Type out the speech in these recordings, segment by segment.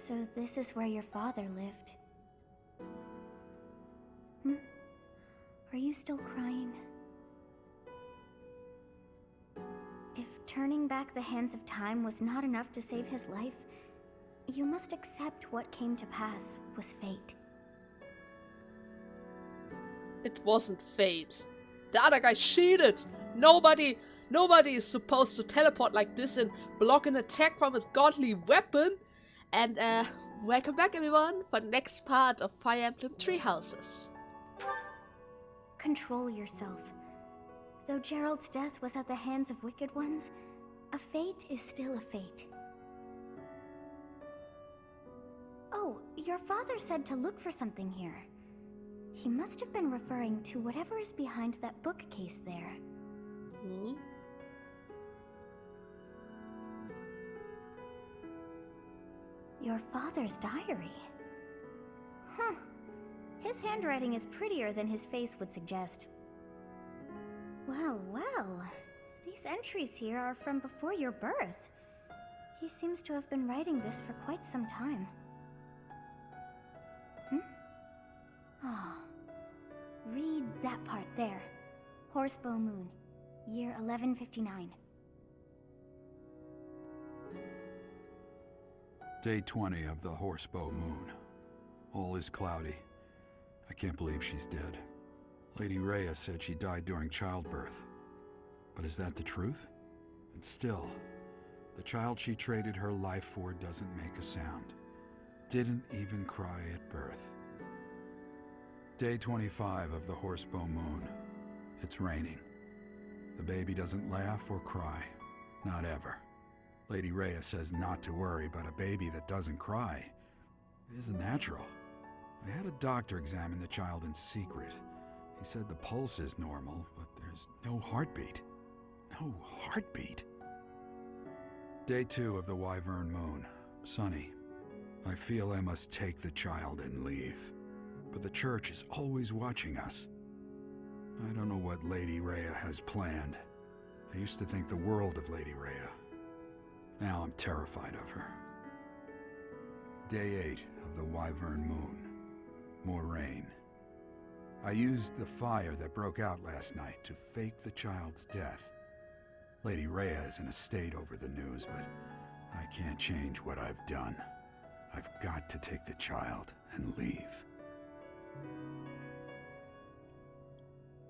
So this is where your father lived. Are you still crying? If turning back the hands of time was not enough to save his life, you must accept what came to pass was fate. It wasn't fate. The other guy cheated. Nobody is supposed to teleport like this and block an attack from his godly weapon. And welcome back everyone for the next part of Fire Emblem Three Houses. Control yourself. Though Gerald's death was at the hands of wicked ones, a fate is still a fate. Oh, your father said to look for something here. He must have been referring to whatever is behind that bookcase there. Your father's diary. Huh. His handwriting is prettier than his face would suggest. Well, these entries here are from before your birth. He seems to have been writing this for quite some time. Read that part there. Horsebow Moon, year 1159. Day 20 of the Horsebow Moon. All is cloudy. I can't believe she's dead. Lady Rhea said she died during childbirth. But is that the truth? And still, the child she traded her life for doesn't make a sound. Didn't even cry at birth. Day 25 of the Horsebow Moon. It's raining. The baby doesn't laugh or cry. Not ever. Lady Rhea says not to worry about a baby that doesn't cry. It isn't natural. I had a doctor examine the child in secret. He said the pulse is normal, but there's no heartbeat. No heartbeat. Day 2 of the Wyvern Moon. Sunny. I feel I must take the child and leave. But the church is always watching us. I don't know what Lady Rhea has planned. I used to think the world of Lady Rhea. Now I'm terrified of her. Day 8 of the Wyvern Moon. More rain. I used the fire that broke out last night to fake the child's death. Lady Rhea is in a state over the news, but I can't change what I've done. I've got to take the child and leave.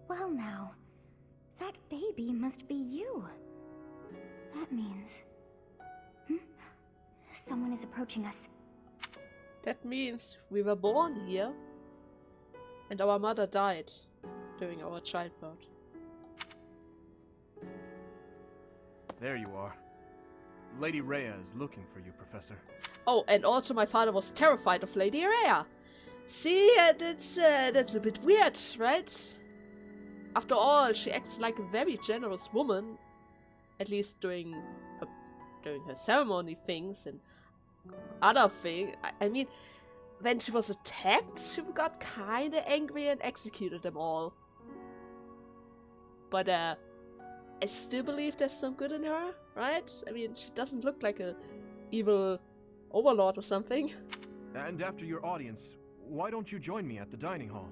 Well now, that baby must be you. That means... Someone is approaching us. That means we were born here, and our mother died during our childbirth. There you are. Lady Rhea is looking for you, Professor. Oh, and also my father was terrified of Lady Rhea. See, that's a bit weird, right? After all, she acts like a very generous woman, at least during her ceremony things and other things. I mean, when she was attacked, she got kinda angry and executed them all. But I still believe there's some good in her, right? I mean, she doesn't look like a evil overlord or something. And after your audience, why don't you join me at the dining hall?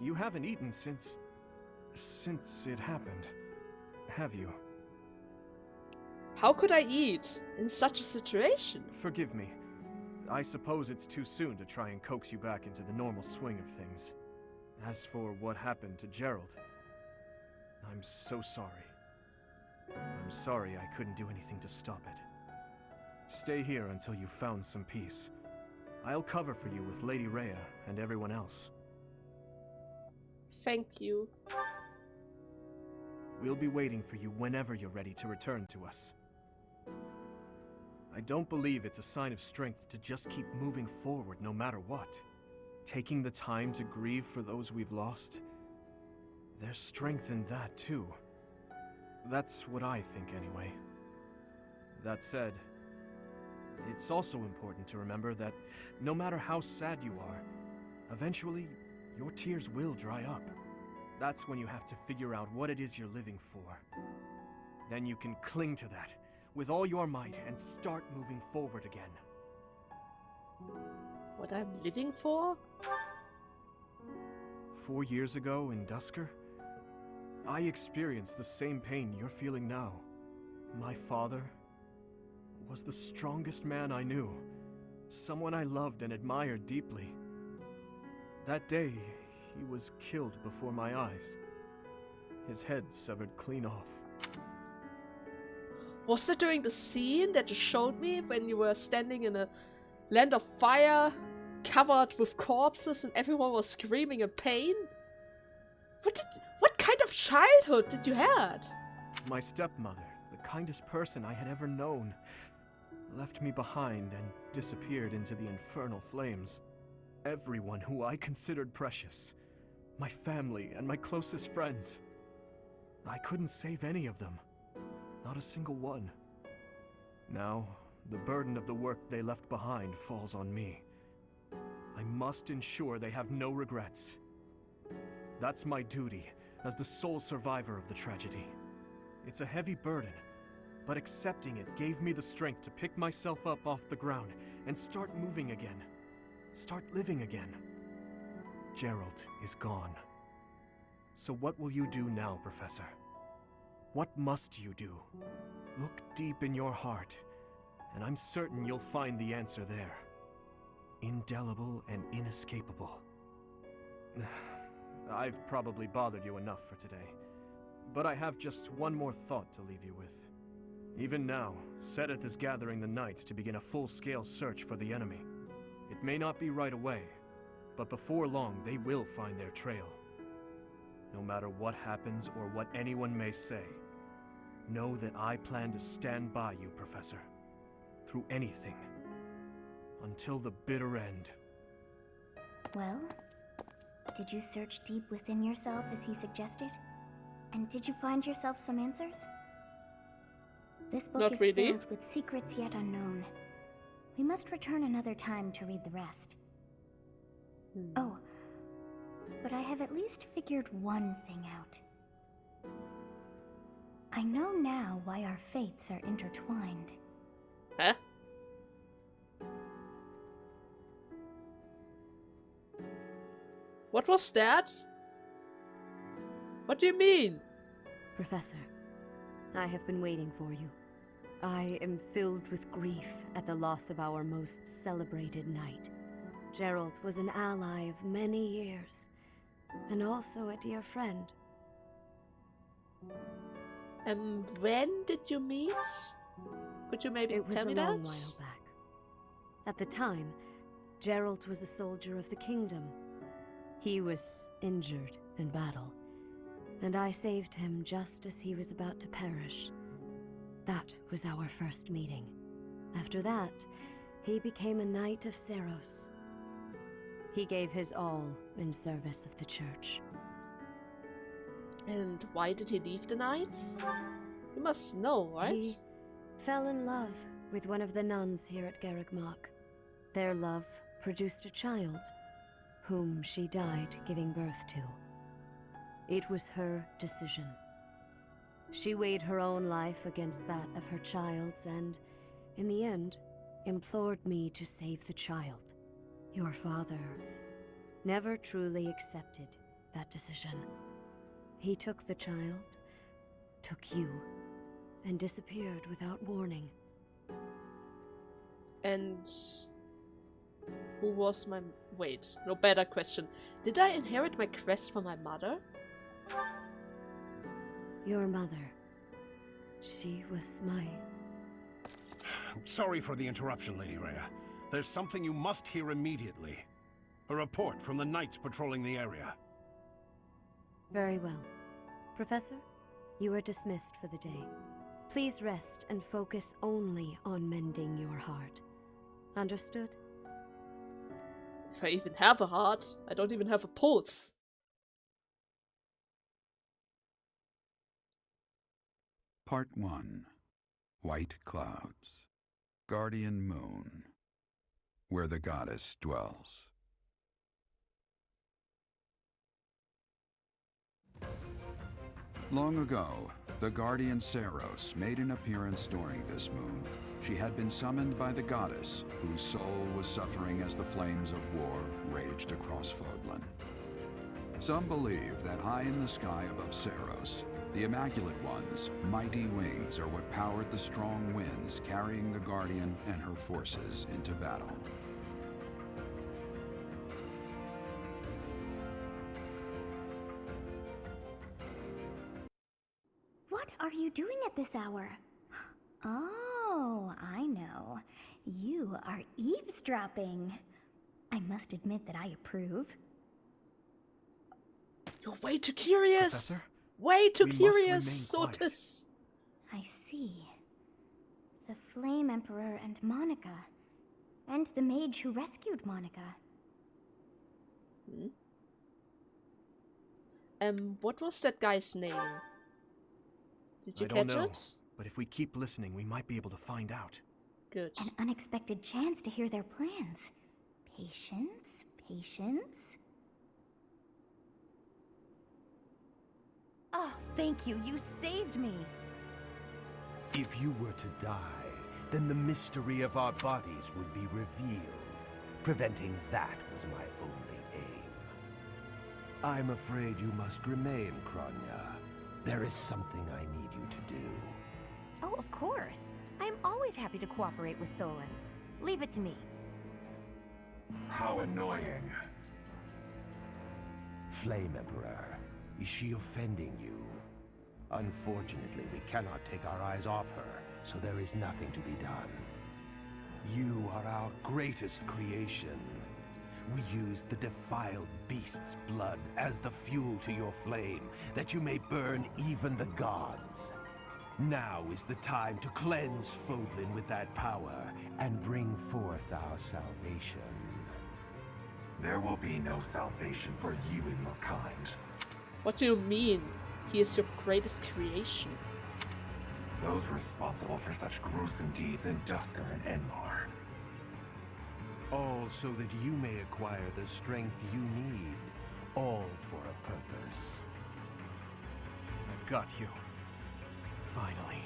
You haven't eaten since it happened, have you? How could I eat in such a situation? Forgive me. I suppose it's too soon to try and coax you back into the normal swing of things. As for what happened to Gerald, I'm so sorry. I'm sorry I couldn't do anything to stop it. Stay here until you've found some peace. I'll cover for you with Lady Rhea and everyone else. Thank you. We'll be waiting for you whenever you're ready to return to us. I don't believe it's a sign of strength to just keep moving forward no matter what. Taking the time to grieve for those we've lost. There's strength in that too. That's what I think anyway. That said, it's also important to remember that no matter how sad you are, eventually your tears will dry up. That's when you have to figure out what it is you're living for. Then you can cling to that with all your might and start moving forward again. What I'm living for? 4 years ago in Dusker, I experienced the same pain you're feeling now. My father was the strongest man I knew, someone I loved and admired deeply. That day, he was killed before my eyes, his head severed clean off. Was it during the scene that you showed me when you were standing in a land of fire, covered with corpses, and everyone was screaming in pain? What kind of childhood did you had? My stepmother, the kindest person I had ever known, left me behind and disappeared into the infernal flames. Everyone who I considered precious, my family and my closest friends, I couldn't save any of them. Not a single one. Now, the burden of the work they left behind falls on me. I must ensure they have no regrets. That's my duty as the sole survivor of the tragedy. It's a heavy burden, but accepting it gave me the strength to pick myself up off the ground and start moving again. Start living again. Gerald is gone. So what will you do now, Professor? What must you do? Look deep in your heart, and I'm certain you'll find the answer there. Indelible and inescapable. I've probably bothered you enough for today, but I have just one more thought to leave you with. Even now, Seteth is gathering the knights to begin a full-scale search for the enemy. It may not be right away, but before long they will find their trail. No matter what happens or what anyone may say, know that I plan to stand by you, Professor. Through anything. Until the bitter end. Well, did you search deep within yourself as he suggested? And did you find yourself some answers? This book Not is really. filled with secrets yet unknown. We must return another time to read the rest. Oh, but I have at least figured one thing out. I know now why our fates are intertwined. Huh? What was that? What do you mean? Professor, I have been waiting for you. I am filled with grief at the loss of our most celebrated knight. Gerald was an ally of many years, and also a dear friend. When did you meet? Could you maybe It was tell a me long that? while back. At the time, Gerald was a soldier of the kingdom. He was injured in battle, and I saved him just as he was about to perish. That was our first meeting. After that, he became a knight of Seros. He gave his all in service of the church. And why did he leave the knights? You must know, right? He fell in love with one of the nuns here at Garrigmach. Their love produced a child, whom she died giving birth to. It was her decision. She weighed her own life against that of her child's and, in the end, implored me to save the child. Your father never truly accepted that decision. He took the child, took you, and disappeared without warning. And who was my... Wait, no, better question. Did I inherit my quest from my mother? Your mother. She was my... Sorry for the interruption, Lady Rhea. There's something you must hear immediately. A report from the knights patrolling the area. Very well. Professor, you are dismissed for the day. Please rest and focus only on mending your heart. Understood? If I even have a heart, I don't even have a pulse. Part 1. White Clouds. Guardian Moon. Where the goddess dwells. Long ago, the Guardian Seros made an appearance during this moon. She had been summoned by the goddess, whose soul was suffering as the flames of war raged across Fodlan. Some believe that high in the sky above Saros, the Immaculate One's mighty wings are what powered the strong winds carrying the Guardian and her forces into battle. What are you doing at this hour? Oh, I know. You are eavesdropping. I must admit that I approve. You're way too curious. Professor, Way too we must curious, remain quiet. Sotis. I see. The Flame Emperor and Monica. And the mage who rescued Monica. What was that guy's name? Did you I don't catch know, it? but if we keep listening, we might be able to find out. Good. An unexpected chance to hear their plans. Patience, patience. Oh, thank you. You saved me. If you were to die, then the mystery of our bodies would be revealed. Preventing that was my only aim. I'm afraid you must remain, Kronya. There is something I need you to do. Oh, of course. I am always happy to cooperate with Solon. Leave it to me. How annoying. Flame Emperor, is she offending you? Unfortunately, we cannot take our eyes off her, so there is nothing to be done. You are our greatest creation. We use the defiled beast's blood as the fuel to your flame, that you may burn even the gods. Now is the time to cleanse Fodlan with that power and bring forth our salvation. There will be no salvation for you and your kind. What do you mean? He is your greatest creation. Those responsible for such gruesome deeds in Dusker and Enmar. All so that you may acquire the strength you need, all for a purpose. I've got you. Finally.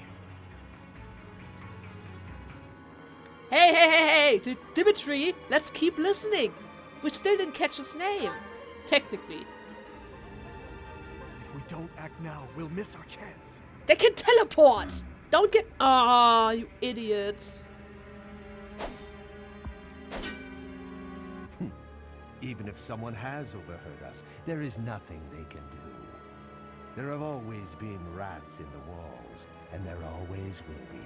Hey! Dimitri, let's keep listening. We still didn't catch his name. Technically. If we don't act now, we'll miss our chance. They can teleport! Don't get... Ah, you idiots. Even if someone has overheard us, there is nothing they can do. There have always been rats in the walls, and there always will be.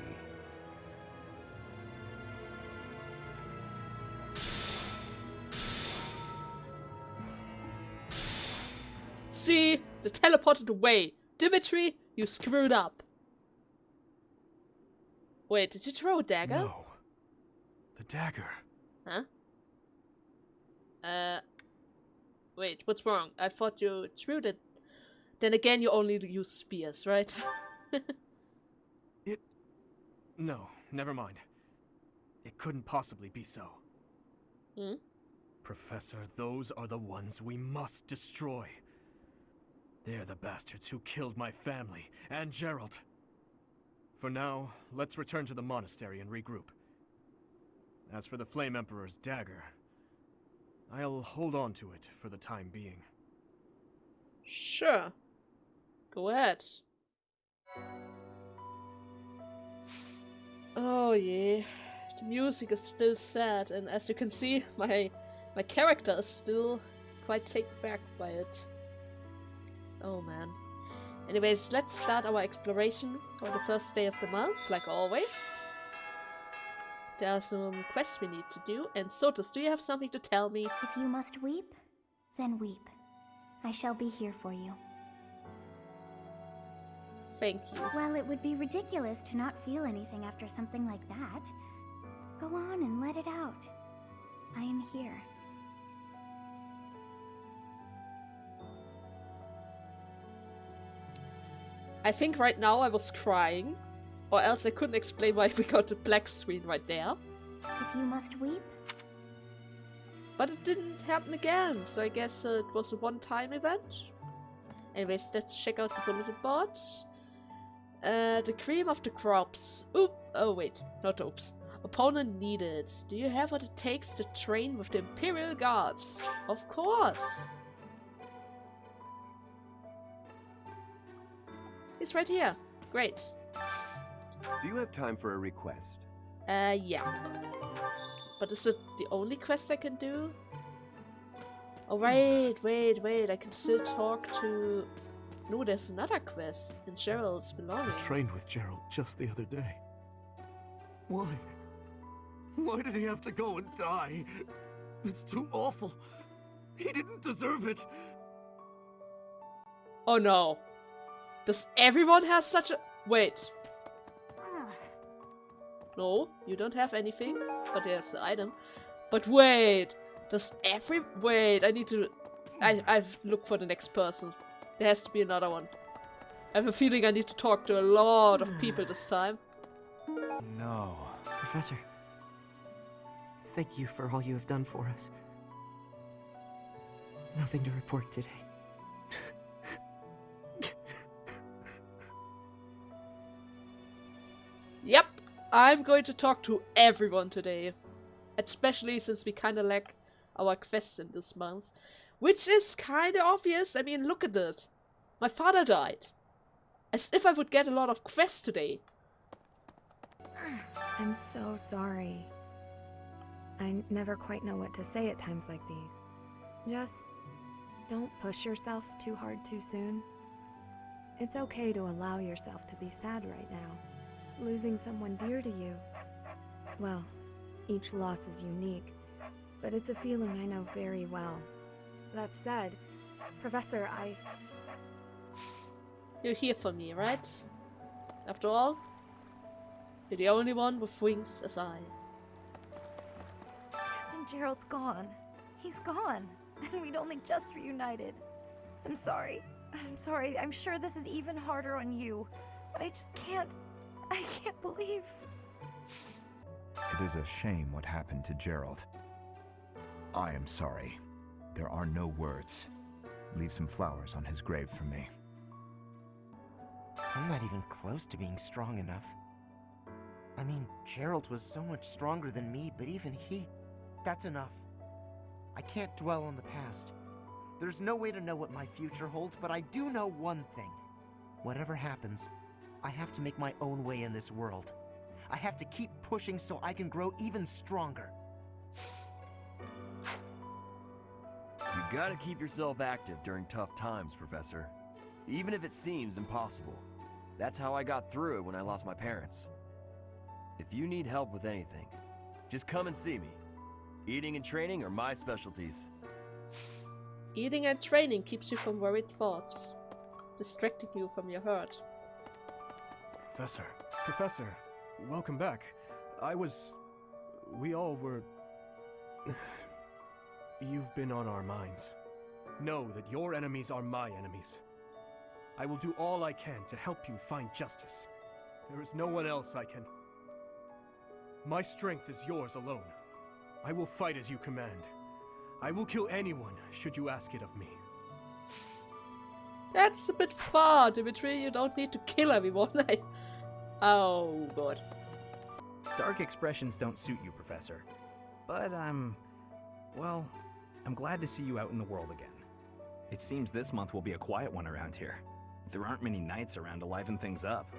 See? They teleported away. Dimitri, you screwed up. Wait, did you throw a dagger? No. The dagger. Huh? Wait, what's wrong? I thought you threw it. Then again, you only use spears, right? No, never mind. It couldn't possibly be so. Hmm? Professor, those are the ones we must destroy. They're the bastards who killed my family, and Gerald. For now, let's return to the monastery and regroup. As for the Flame Emperor's dagger, I'll hold on to it for the time being. Sure. Go ahead. Oh yeah. The music is still sad, and as you can see, my character is still quite taken back by it. Oh man. Anyways, let's start our exploration for the first day of the month, like always. There are some quests we need to do, and Sotus, do you have something to tell me? If you must weep, then weep. I shall be here for you. Thank you. Well, it would be ridiculous to not feel anything after something like that. Go on and let it out. I am here. I think right now I was crying, or else I couldn't explain why we got a black screen right there. If you must weep, But it didn't happen again, so I guess it was a one-time event. Anyways, let's check out the bulletin boards. The cream of the crops. Oop. Oh wait, not oops. Opponent needed. Do you have what it takes to train with the Imperial Guards? Of course. He's right here. Great. Do you have time for a request? Yeah. But is it the only quest I can do? Oh, wait. I can still talk to... No, there's another quest in Gerald's belonging. I trained with Gerald just the other day. Why? Why did he have to go and die? It's too awful. He didn't deserve it. Oh no. Does everyone have such a... Wait. No, you don't have anything. But there's the item. But wait. Does every... Wait, I need to... I've looked for the next person. There has to be another one. I have a feeling I need to talk to a lot of people this time. No. Professor, thank you for all you have done for us. Nothing to report today. Yep, I'm going to talk to everyone today. Especially since we kinda lack our quests in this month. Which is kinda obvious. I mean, look at it. My father died. As if I would get a lot of quests today. I'm so sorry. I never quite know what to say at times like these. Just don't push yourself too hard too soon. It's okay to allow yourself to be sad right now. Losing someone dear to you. Well, each loss is unique, but it's a feeling I know very well. That said, Professor, You're here for me, right? After all, you're the only one with wings as I. Captain Gerald's gone. He's gone. And we'd only just reunited. I'm sorry. I'm sure this is even harder on you. But I just can't... I can't believe... It is a shame what happened to Gerald. I am sorry. There are no words. Leave some flowers on his grave for me. I'm not even close to being strong enough. I mean, Gerald was so much stronger than me, but even he... That's enough. I can't dwell on the past. There's no way to know what my future holds, but I do know one thing. Whatever happens, I have to make my own way in this world. I have to keep pushing so I can grow even stronger. You gotta keep yourself active during tough times, Professor. Even if it seems impossible. That's how I got through it when I lost my parents. If you need help with anything, just come and see me. Eating and training are my specialties. Eating and training keeps you from worried thoughts, distracting you from your hurt. Professor, welcome back. We all were... You've been on our minds. Know that your enemies are my enemies. I will do all I can to help you find justice. There is no one else I can... My strength is yours alone. I will fight as you command. I will kill anyone, should you ask it of me. That's a bit far, Dimitri. You don't need to kill everyone. Oh, God. Dark expressions don't suit you, Professor. But well, I'm glad to see you out in the world again. It seems this month will be a quiet one around here. There aren't many knights around to liven things up.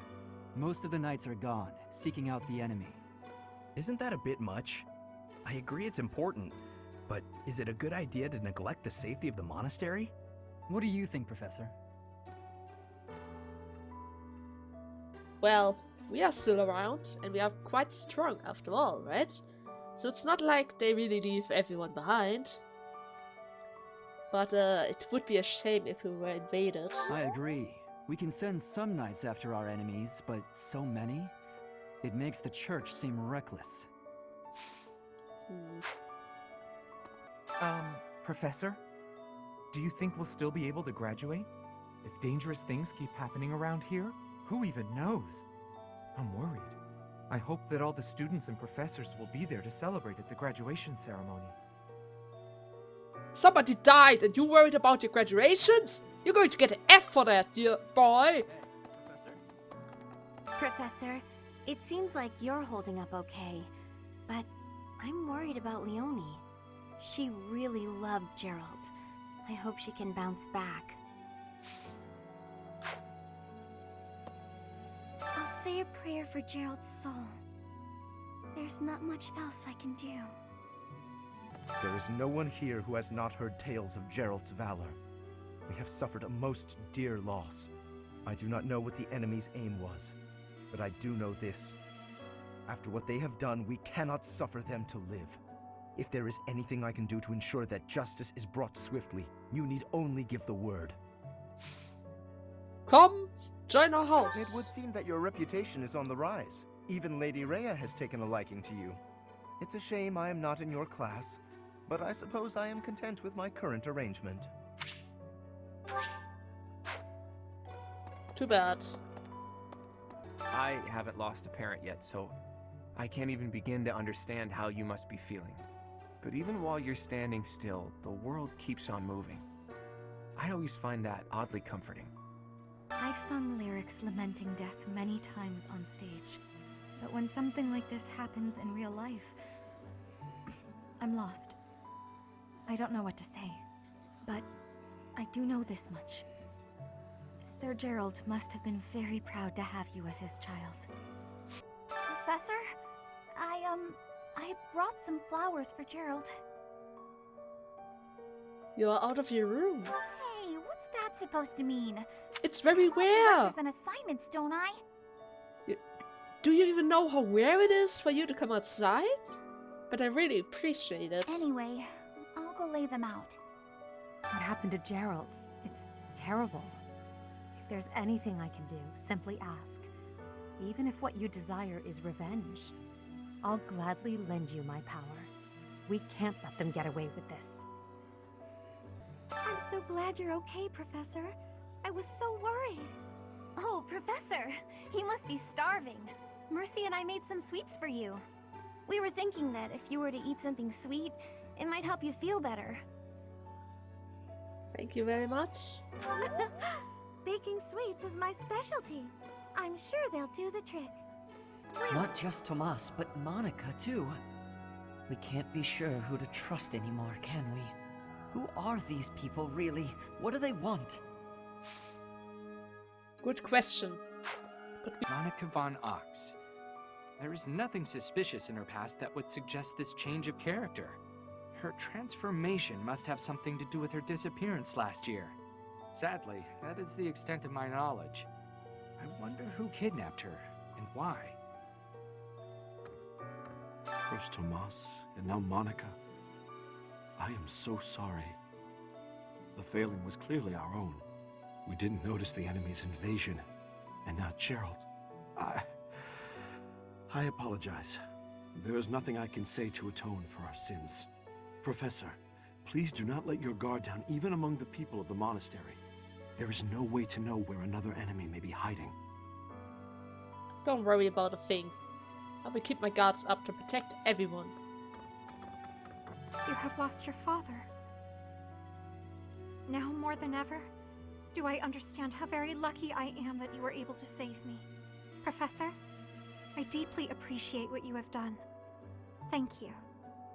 Most of the knights are gone, seeking out the enemy. Isn't that a bit much? I agree it's important, but is it a good idea to neglect the safety of the monastery? What do you think, Professor? Well, we are still around, and we are quite strong after all, right? So it's not like they really leave everyone behind. But it would be a shame if we were invaded. I agree. We can send some knights after our enemies, but so many? It makes the church seem reckless. Professor? Do you think we'll still be able to graduate? If dangerous things keep happening around here, who even knows? I'm worried. I hope that all the students and professors will be there to celebrate at the graduation ceremony. Somebody died and you worried about your graduations? You're going to get an F for that, dear boy! Professor? Professor, it seems like you're holding up okay, but I'm worried about Leonie. She really loved Gerald. I hope she can bounce back. I'll say a prayer for Gerald's soul. There's not much else I can do. There is no one here who has not heard tales of Gerald's valor. We have suffered a most dear loss. I do not know what the enemy's aim was, but I do know this. After what they have done, we cannot suffer them to live. If there is anything I can do to ensure that justice is brought swiftly, you need only give the word. Come, join our house. It would seem that your reputation is on the rise. Even Lady Rhea has taken a liking to you. It's a shame I am not in your class, but I suppose I am content with my current arrangement. Too bad. I haven't lost a parent yet, so I can't even begin to understand how you must be feeling. But even while you're standing still, the world keeps on moving. I always find that oddly comforting. I've sung lyrics lamenting death many times on stage, but when something like this happens in real life, I'm lost. I don't know what to say, but I do know this much. Sir Gerald must have been very proud to have you as his child. Professor, I brought some flowers for Gerald. You are out of your room. Hey, what's that supposed to mean? It's very rare. Lectures and assignments, don't I? Do you even know how rare it is for you to come outside? But I really appreciate it. Anyway, I'll go lay them out. What happened to Gerald? It's terrible. If there's anything I can do, simply ask. Even if what you desire is revenge, I'll gladly lend you my power. We can't let them get away with this. I'm so glad you're okay, Professor. I was so worried. Oh, Professor, you must be starving. Mercy and I made some sweets for you. We were thinking that if you were to eat something sweet, it might help you feel better. Thank you very much. Baking sweets is my specialty. I'm sure they'll do the trick. Not just Tomas, but Monica, too. We can't be sure who to trust anymore, can we? Who are these people, really? What do they want? Good question. But Monica von Ox. There is nothing suspicious in her past that would suggest this change of character. Her transformation must have something to do with her disappearance last year. Sadly, that is the extent of my knowledge. I wonder who kidnapped her, and why. First Tomas, and now Monica. I am so sorry. The failing was clearly our own. We didn't notice the enemy's invasion. And now Gerald. I apologize. There is nothing I can say to atone for our sins. Professor, please do not let your guard down even among the people of the monastery. There is no way to know where another enemy may be hiding. don't worry about a thing. I will keep my guards up to protect everyone. You have lost your father. Now more than ever, do I understand how very lucky I am that you were able to save me. Professor, I deeply appreciate what you have done. Thank you.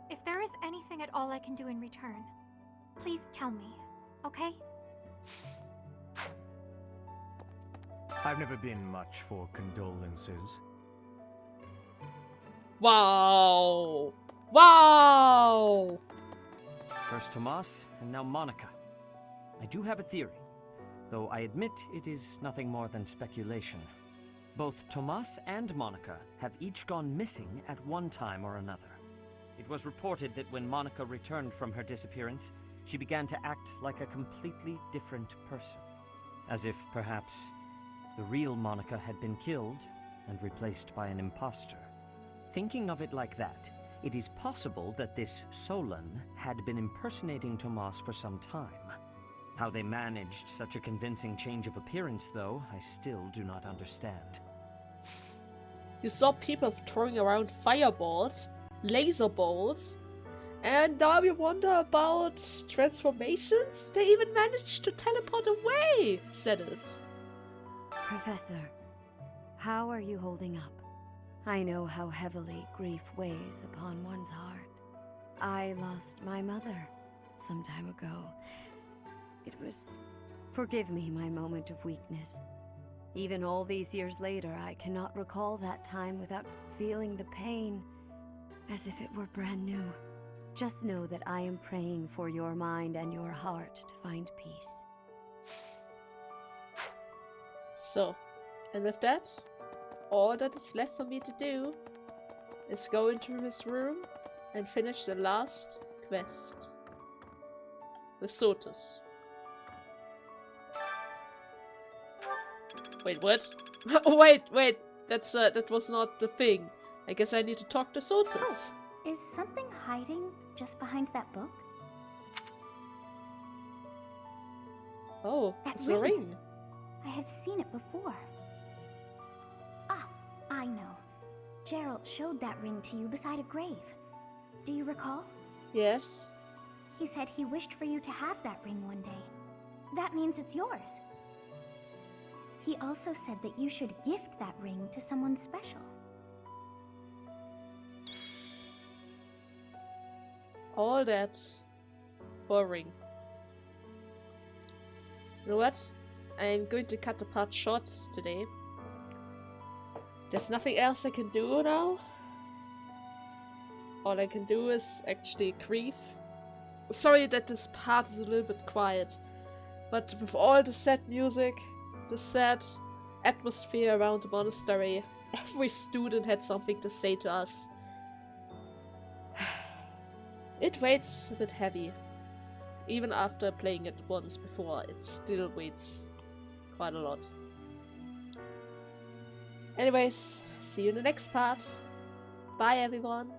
If there is anything at all I can do in return, please tell me, okay? I've never been much for condolences. Wow! Wow! First Tomas, and now Monica. I do have a theory, though I admit it is nothing more than speculation. Both Tomas and Monica have each gone missing at one time or another. It was reported that when Monica returned from her disappearance, she began to act like a completely different person. As if, perhaps, the real Monica had been killed and replaced by an imposter. Thinking of it like that, it is possible that this Solon had been impersonating Tomas for some time. How they managed such a convincing change of appearance, though, I still do not understand. You saw people throwing around fireballs, laser balls, and now you wonder about transformations? They even managed to teleport away, said it. Professor, How are you holding up? I know how heavily grief weighs upon one's heart. I lost my mother some time ago. It was... Forgive me my moment of weakness. Even all these years later, I cannot recall that time without feeling the pain as if it were brand new. Just know that I am praying for your mind and your heart to find peace. So, and with that, all that is left for me to do is go into his room and finish the last quest with Sotus. Wait, what? wait, that was not the thing. I guess I need to talk to Sotus. Oh, is something hiding just behind that book? Oh, it's a ring. I have seen it before. Ah, I know. Gerald showed that ring to you beside a grave. Do you recall? Yes. He said he wished for you to have that ring one day. That means it's yours. He also said that you should gift that ring to someone special. All that for a ring. You know what? I'm going to cut the part short today. There's nothing else I can do now. All I can do is actually grieve. Sorry that this part is a little bit quiet, but with all the sad music, the sad atmosphere around the monastery, every student had something to say to us. It weighs a bit heavy. Even after playing it once before, it still weighs quite a lot. Anyways, see you in the next part. Bye everyone.